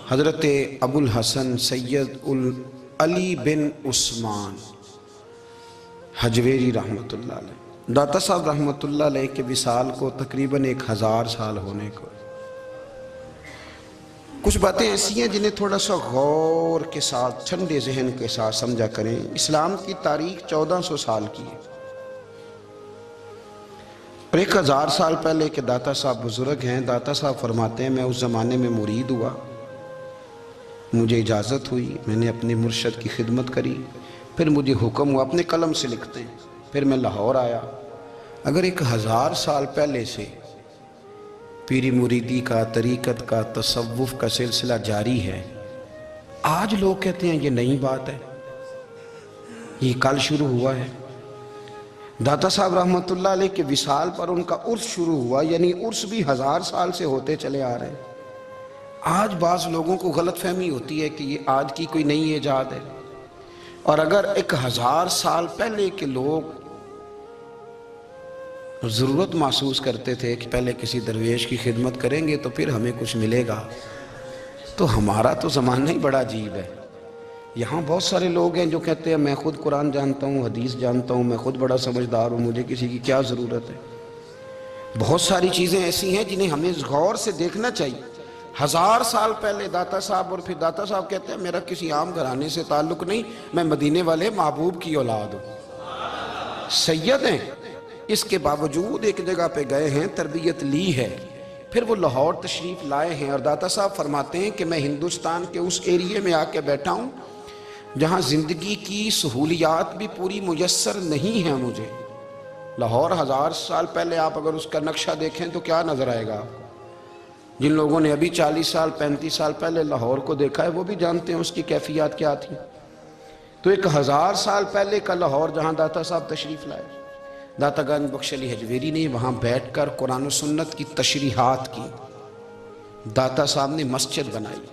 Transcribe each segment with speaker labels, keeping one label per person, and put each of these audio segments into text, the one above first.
Speaker 1: حضرت ابو الحسن سید علی بن عثمان حجویری رحمۃ اللہ علیہ، داتا صاحب رحمۃ اللہ علیہ کے وصال کو تقریباً 1000 سال ہونے کو۔ کچھ باتیں ایسی ہیں جنہیں تھوڑا سا غور کے ساتھ، ٹھنڈے ذہن کے ساتھ سمجھا کریں۔ اسلام کی تاریخ 1400 سال کی ہے، اور 1000 سال پہلے کے داتا صاحب بزرگ ہیں۔ داتا صاحب فرماتے ہیں میں اس زمانے میں مرید ہوا، مجھے اجازت ہوئی، میں نے اپنے مرشد کی خدمت کری، پھر مجھے حکم ہوا، اپنے قلم سے لکھتے ہیں، پھر میں لاہور آیا۔ اگر 1000 سال پہلے سے پیری مریدی کا، طریقت کا، تصوف کا سلسلہ جاری ہے، آج لوگ کہتے ہیں یہ نئی بات ہے، یہ کل شروع ہوا ہے۔ داتا صاحب رحمۃ اللہ علیہ کے وصال پر ان کا عرس شروع ہوا، یعنی عرس بھی 1000 سال سے ہوتے چلے آ رہے ہیں۔ آج بعض لوگوں کو غلط فہمی ہوتی ہے کہ یہ آج کی کوئی نئی ایجاد ہے، اور اگر 1000 سال پہلے کے لوگ ضرورت محسوس کرتے تھے کہ پہلے کسی درویش کی خدمت کریں گے تو پھر ہمیں کچھ ملے گا، تو ہمارا تو زمانہ ہی بڑا عجیب ہے۔ یہاں بہت سارے لوگ ہیں جو کہتے ہیں میں خود قرآن جانتا ہوں، حدیث جانتا ہوں، میں خود بڑا سمجھدار ہوں، مجھے کسی کی کیا ضرورت ہے۔ بہت ساری چیزیں ایسی ہیں جنہیں ہمیں غور سے دیکھنا چاہیے۔ 1000 سال پہلے داتا صاحب، اور پھر داتا صاحب کہتے ہیں میرا کسی عام گھرانے سے تعلق نہیں، میں مدینے والے محبوب کی اولاد ہوں، سید ہیں۔ اس کے باوجود ایک جگہ پہ گئے ہیں، تربیت لی ہے، پھر وہ لاہور تشریف لائے ہیں، اور داتا صاحب فرماتے ہیں کہ میں ہندوستان کے اس ایریے میں آ کے بیٹھا ہوں جہاں زندگی کی سہولیات بھی پوری میسر نہیں ہیں مجھے۔ لاہور 1000 سال پہلے آپ اگر اس کا نقشہ دیکھیں تو کیا نظر آئے گا؟ جن لوگوں نے ابھی 40 سال 35 سال پہلے لاہور کو دیکھا ہے وہ بھی جانتے ہیں اس کی کیفیات کیا تھی۔ تو 1000 سال پہلے کا لاہور جہاں داتا صاحب تشریف لائے، داتا گنج بخش علی حجویری نے وہاں بیٹھ کر قرآن و سنت کی تشریحات کی، داتا صاحب نے مسجد بنائی۔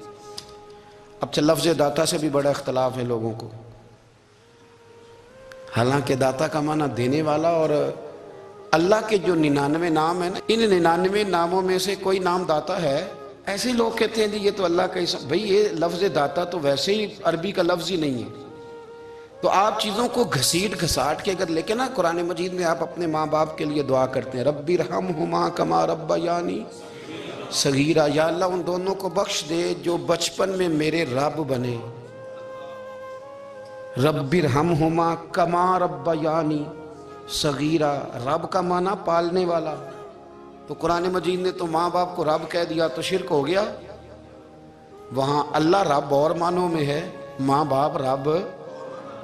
Speaker 1: اب لفظ داتا سے بھی بڑا اختلاف ہے لوگوں کو، حالانکہ داتا کا معنی دینے والا، اور اللہ کے جو 99 نام ہیں نا، ان 99 ناموں میں سے کوئی نام داتا ہے۔ ایسے لوگ کہتے ہیں یہ تو اللہ کا اسم، بھئی یہ لفظ داتا تو ویسے ہی عربی کا لفظ ہی نہیں ہے۔ تو آپ چیزوں کو گھسیٹ گھساٹ کے اگر لے کے نا، قرآن مجید میں آپ اپنے ماں باپ کے لیے دعا کرتے ہیں رب ارحمہما کما ربیانی صغیرا، یا اللہ ان دونوں کو بخش دے جو بچپن میں میرے رب بنے۔ رب ارحمہما کما ربیانی صغیرا، رب کا معنی پالنے والا، تو قرآن مجید نے تو ماں باپ کو رب کہہ دیا تو شرک ہو گیا۔ وہاں اللہ رب اور معنوں میں ہے، ماں باپ رب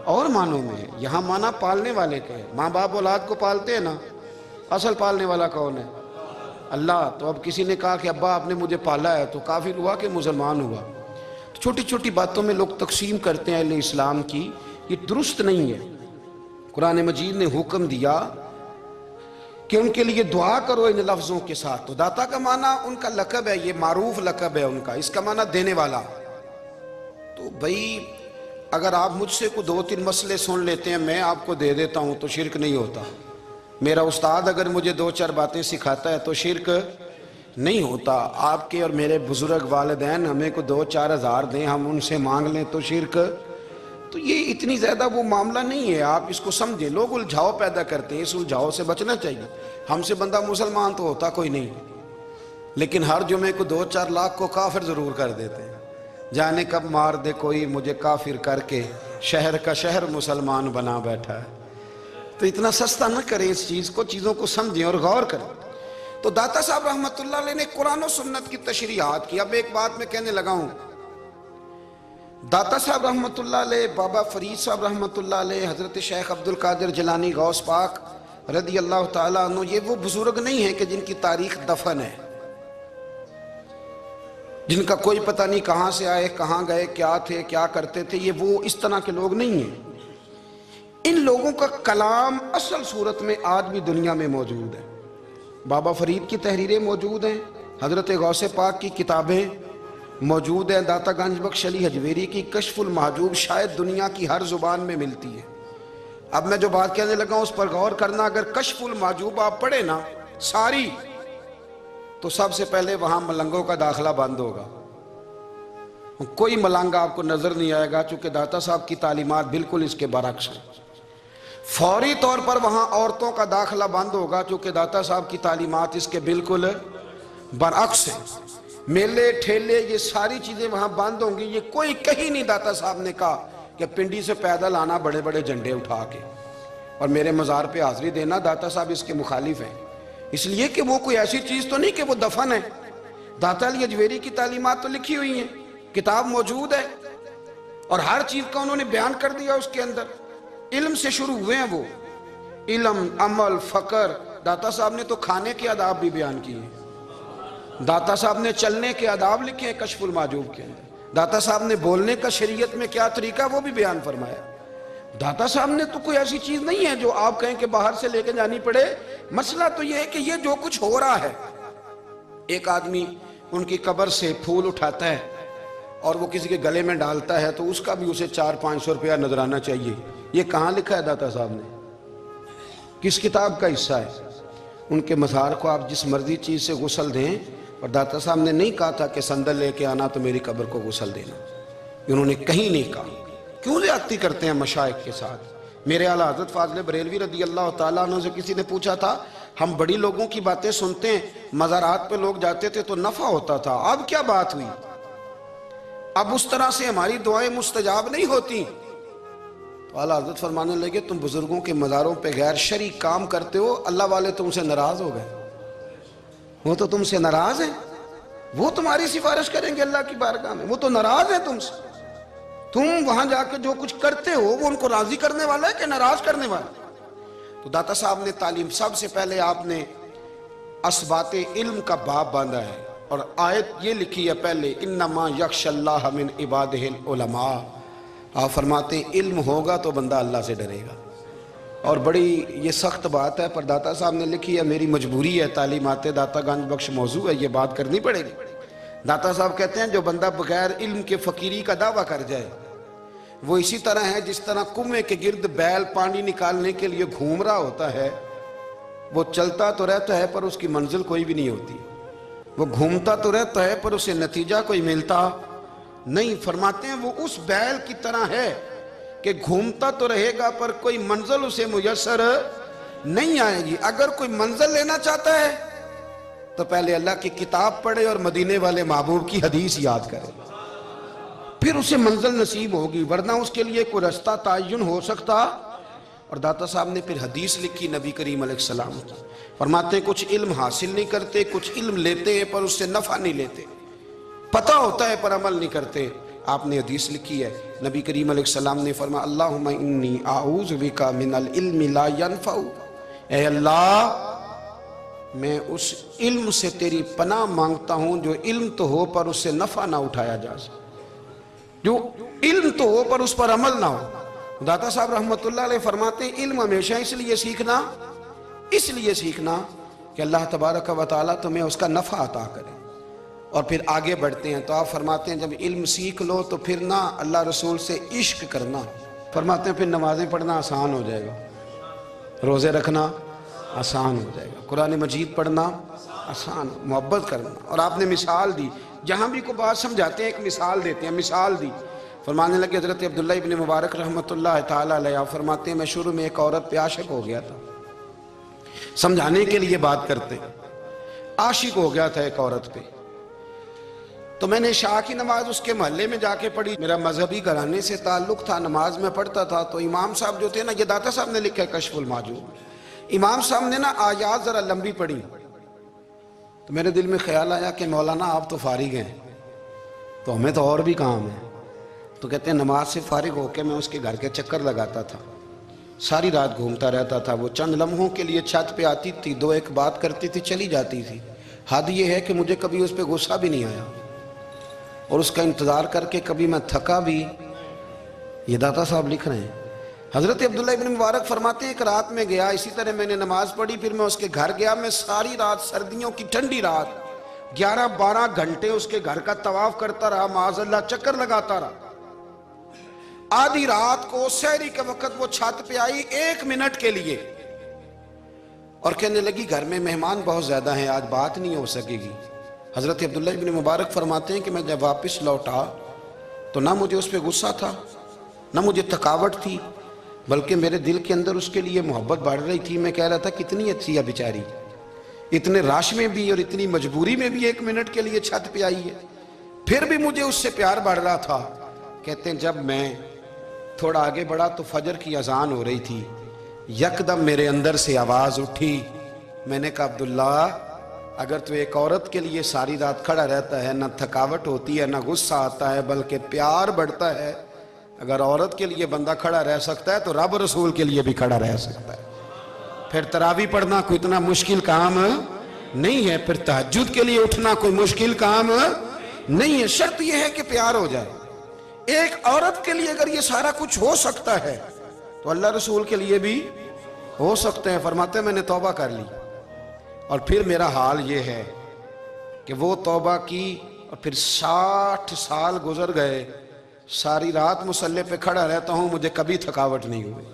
Speaker 1: اور معنوں میں ہے۔ یہاں معنی پالنے والے کے ہے، ماں باپ اولاد کو پالتے ہیں نا، اصل پالنے والا کون ہے؟ اللہ۔ تو اب کسی نے کہا کہ ابا آپ نے مجھے پالا ہے، تو کافر ہوا کہ مسلمان ہوا؟ تو چھوٹی چھوٹی باتوں میں لوگ تقسیم کرتے ہیں اہل اسلام کی، یہ درست نہیں ہے۔ قرآن مجید نے حکم دیا کہ ان کے لیے دعا کرو ان لفظوں کے ساتھ۔ تو داتا کا معنی ان کا لقب ہے، یہ معروف لقب ہے ان کا، اس کا معنی دینے والا۔ تو بھئی اگر آپ مجھ سے کوئی 2-3 مسئلے سن لیتے ہیں، میں آپ کو دے دیتا ہوں تو شرک نہیں ہوتا۔ میرا استاد اگر مجھے 2-4 باتیں سکھاتا ہے تو شرک نہیں ہوتا۔ آپ کے اور میرے بزرگ والدین ہمیں کو 2-4 ہزار دیں، ہم ان سے مانگ لیں تو شرک، تو یہ اتنی زیادہ وہ معاملہ نہیں ہے۔ آپ اس کو سمجھیں، لوگ الجھاؤ پیدا کرتے ہیں، اس الجھاؤ سے بچنا چاہیے۔ ہم سے بندہ مسلمان تو ہوتا کوئی نہیں، لیکن ہر جمعے کو 2-4 لاکھ کو کافر ضرور کر دیتے ہیں۔ جانے کب مار دے کوئی مجھے کافر کر کے، شہر کا شہر مسلمان بنا بیٹھا ہے۔ تو اتنا سستا نہ کریں اس چیز کو، چیزوں کو سمجھیں اور غور کریں۔ تو داتا صاحب رحمۃ اللہ علیہ نے قرآن و سنت کی تشریحات کی۔ اب ایک بات میں کہنے لگا ہوں، داتا صاحب رحمۃ اللہ علیہ، بابا فرید صاحب رحمۃ اللہ علیہ، حضرت شیخ عبد القادر جیلانی غوث پاک رضی اللہ تعالیٰ عنہ، یہ وہ بزرگ نہیں ہیں کہ جن کی تاریخ دفن ہے، جن کا کوئی پتہ نہیں کہاں سے آئے، کہاں گئے، کیا تھے، کیا کرتے تھے، یہ وہ اس طرح کے لوگ نہیں ہیں۔ ان لوگوں کا کلام اصل صورت میں آج بھی دنیا میں موجود ہے۔ بابا فرید کی تحریریں موجود ہیں، حضرت غوث پاک کی کتابیں موجود ہیں، داتا گنج بخش علی حجویری کی کشف المحجوب شاید دنیا کی ہر زبان میں ملتی ہے۔ اب میں جو بات کہنے لگا ہوں اس پر غور کرنا، اگر کشف المحجوب آپ پڑھیں نا ساری، تو سب سے پہلے وہاں ملنگوں کا داخلہ بند ہوگا۔ کوئی ملانگا آپ کو نظر نہیں آئے گا، چونکہ داتا صاحب کی تعلیمات بالکل اس کے برعکس ہیں۔ فوری طور پر وہاں عورتوں کا داخلہ بند ہوگا، چونکہ داتا صاحب کی تعلیمات اس کے بالکل برعکس ہیں۔ میلے ٹھیلے یہ ساری چیزیں وہاں بند ہوں گی۔ یہ کوئی کہیں نہیں داتا صاحب نے کہا کہ پنڈی سے پیدل آنا بڑے بڑے جھنڈے اٹھا کے اور میرے مزار پہ حاضری دینا، داتا صاحب اس کے مخالف ہیں، اس لیے کہ وہ کوئی ایسی چیز تو نہیں کہ وہ دفن ہے۔ داتا علی اجویری کی تعلیمات تو لکھی ہوئی ہیں، کتاب موجود ہے، اور ہر چیز کا انہوں نے بیان کر دیا اس کے اندر۔ علم سے شروع ہوئے ہیں وہ، علم، عمل، فقر۔ داتا صاحب نے تو کھانے کے آداب بھی بیان کیے ہیں، داتا صاحب نے چلنے کے آداب لکھے ہیں کشف المعجوب کے اندر، داتا صاحب نے بولنے کا شریعت میں کیا طریقہ وہ بھی بیان فرمایا۔ داتا صاحب نے تو کوئی ایسی چیز نہیں ہے جو آپ کہیں کہ باہر سے لے کے جانی پڑے۔ مسئلہ تو یہ ہے کہ یہ جو کچھ ہو رہا ہے، ایک آدمی ان کی قبر سے پھول اٹھاتا ہے اور وہ کسی کے گلے میں ڈالتا ہے تو اس کا بھی اسے 400-500 روپیہ نظرانہ چاہیے۔ یہ کہاں لکھا ہے داتا صاحب نے؟ کس کتاب کا حصہ ہے؟ ان کے مزار کو آپ جس مرضی چیز سے غسل دیں، اور داتا صاحب نے نہیں کہا تھا کہ سندل لے کے آنا تو میری قبر کو غسل دینا، انہوں نے کہیں نہیں کہا۔ کیوں زیادتی کرتے ہیں مشائخ کے ساتھ؟ میرے اعلیٰ حضرت فاضل بریلوی رضی اللہ تعالیٰ عنہ سے کسی نے پوچھا تھا، ہم بڑی لوگوں کی باتیں سنتے ہیں، مزارات پہ لوگ جاتے تھے تو نفع ہوتا تھا، اب کیا بات ہوئی؟ اب اس طرح سے ہماری دعائیں مستجاب نہیں ہوتی۔ تو اعلیٰ حضرت فرمانے لگے، تم بزرگوں کے مزاروں پہ غیر شرعی کام کرتے ہو، اللہ والے تم سے ناراض ہو گئے، وہ تو تم سے ناراض ہیں، وہ تمہاری سفارش کریں گے اللہ کی بارگاہ میں، وہ تو ناراض ہیں تم سے۔ تم وہاں جا کے جو کچھ کرتے ہو وہ ان کو راضی کرنے والا ہے کہ ناراض کرنے والا ہے؟ تو داتا صاحب نے تعلیم، سب سے پہلے آپ نے اسبات علم کا باب باندھا ہے، اور آیت یہ لکھی ہے پہلے، انما یخشی اللہ من عبادہ العلماء۔ آپ فرماتے ہیں علم ہوگا تو بندہ اللہ سے ڈرے گا، اور بڑی یہ سخت بات ہے، پر داتا صاحب نے لکھی ہے، میری مجبوری ہے، تعلیمات داتا گنج بخش موضوع ہے، یہ بات کرنی پڑے گی۔ داتا صاحب کہتے ہیں جو بندہ بغیر علم کے فقیری کا دعویٰ کر جائے، وہ اسی طرح ہے جس طرح کنویں کے گرد بیل پانی نکالنے کے لیے گھوم رہا ہوتا ہے، وہ چلتا تو رہتا ہے پر اس کی منزل کوئی بھی نہیں ہوتی، وہ گھومتا تو رہتا ہے پر اسے نتیجہ کوئی ملتا نہیں۔ فرماتے ہیں وہ اس بیل کی طرح ہے کہ گھومتا تو رہے گا پر کوئی منزل اسے میسر نہیں آئے گی۔ اگر کوئی منزل لینا چاہتا ہے تو پہلے اللہ کی کتاب پڑھے اور مدینے والے محبوب کی حدیث یاد کرے، پھر اسے منزل نصیب ہوگی، ورنہ اس کے لیے کوئی رستہ تعین ہو سکتا۔ اور داتا صاحب نے پھر حدیث لکھی نبی کریم علیہ السلام کی، فرماتے ہیں کچھ علم حاصل نہیں کرتے، کچھ علم لیتے ہیں پر اس سے نفع نہیں لیتے، پتہ ہوتا ہے پر عمل نہیں کرتے۔ آپ نے حدیث لکھی ہے، نبی کریم علیہ السلام نے فرمایا اللہم انی اعوذ بک من العلم لا ینفع، اے اللہ میں اس علم سے تیری پناہ مانگتا ہوں جو علم تو ہو پر اس سے نفع نہ اٹھایا جا سکے، جو علم تو ہو پر اس پر عمل نہ ہو۔ داتا صاحب رحمت اللہ علیہ فرماتے ہیں علم ہمیشہ اس لیے سیکھنا کہ اللہ تبارک و تعالیٰ تمہیں اس کا نفع عطا کرے۔ اور پھر آگے بڑھتے ہیں تو آپ فرماتے ہیں جب علم سیکھ لو تو پھر نہ اللہ رسول سے عشق کرنا، فرماتے ہیں پھر نمازیں پڑھنا آسان ہو جائے گا، روزے رکھنا آسان ہو جائے گا، قرآن مجید پڑھنا آسان، محبت کرنا۔ اور آپ نے مثال دی، جہاں بھی کوئی بات سمجھاتے ہیں ایک مثال دیتے ہیں، مثال دی، فرمانے لگے حضرت عبداللہ ابن مبارک رحمت اللہ تعالیٰ علیہ فرماتے ہیں میں شروع میں ایک عورت پہ عاشق ہو گیا تھا، سمجھانے کے لیے بات کرتے، عاشق ہو گیا تھا ایک عورت پہ، تو میں نے عشاء کی نماز اس کے محلے میں جا کے پڑھی، میرا مذہبی گھرانے سے تعلق تھا، نماز میں پڑھتا تھا، تو امام صاحب جو تھے نا، یہ داتا صاحب نے لکھا ہے کشف المعجوب، امام صاحب نے نا آیات ذرا لمبی پڑھی، تو میرے دل میں خیال آیا کہ مولانا آپ تو فارغ ہیں تو ہمیں تو اور بھی کام ہے، تو کہتے ہیں نماز سے فارغ ہو کے میں اس کے گھر کے چکر لگاتا تھا، ساری رات گھومتا رہتا تھا، وہ چند لمحوں کے لیے چھت پہ آتی تھی، دو ایک بات کرتی تھی چلی جاتی تھی، حد یہ ہے کہ مجھے کبھی اس پہ غصہ بھی نہیں آیا، اور اس کا انتظار کر کے کبھی میں تھکا بھی۔ یہ داتا صاحب لکھ رہے ہیں۔ حضرت عبداللہ ابن مبارک فرماتے ہیں ایک رات میں گیا، اسی طرح میں نے نماز پڑھی، پھر میں اس کے گھر گیا، میں ساری رات، سردیوں کی ٹھنڈی رات 11-12 گھنٹے اس کے گھر کا طواف کرتا رہا، معاذ اللہ چکر لگاتا رہا۔ آدھی رات کو سحری کے وقت وہ چھت پہ آئی 1 منٹ کے لیے اور کہنے لگی گھر میں مہمان بہت زیادہ ہیں، آج بات نہیں ہو سکے گی۔ حضرت عبداللہ ابن مبارک فرماتے ہیں کہ میں جب واپس لوٹا تو نہ مجھے اس پہ غصہ تھا نہ مجھے تھکاوٹ تھی، بلکہ میرے دل کے اندر اس کے لیے محبت بڑھ رہی تھی۔ میں کہہ رہا تھا کتنی اچھی ہے بیچاری، اتنے راش میں بھی اور اتنی مجبوری میں بھی 1 منٹ کے لیے چھت پہ آئی ہے، پھر بھی مجھے اس سے پیار بڑھ رہا تھا۔ کہتے ہیں جب میں تھوڑا آگے بڑھا تو فجر کی اذان ہو رہی تھی، یکدم میرے اندر سے آواز اٹھی، میں نے کہا عبداللہ اگر تو ایک عورت کے لیے ساری رات کھڑا رہتا ہے، نہ تھکاوٹ ہوتی ہے نہ غصہ آتا ہے بلکہ پیار بڑھتا ہے، اگر عورت کے لیے بندہ کھڑا رہ سکتا ہے تو رب رسول کے لیے بھی کھڑا رہ سکتا ہے۔ پھر تراویح پڑھنا کوئی اتنا مشکل کام نہیں ہے، پھر تہجد کے لیے اٹھنا کوئی مشکل کام نہیں ہے، شرط یہ ہے کہ پیار ہو جائے۔ ایک عورت کے لیے اگر یہ سارا کچھ ہو سکتا ہے تو اللہ رسول کے لیے بھی ہو سکتے ہیں۔ فرماتے ہیں میں نے توبہ کر لی، اور پھر میرا حال یہ ہے کہ وہ توبہ کی اور پھر 60 سال گزر گئے، ساری رات مصلی پہ کھڑا رہتا ہوں، مجھے کبھی تھکاوٹ نہیں ہوئی۔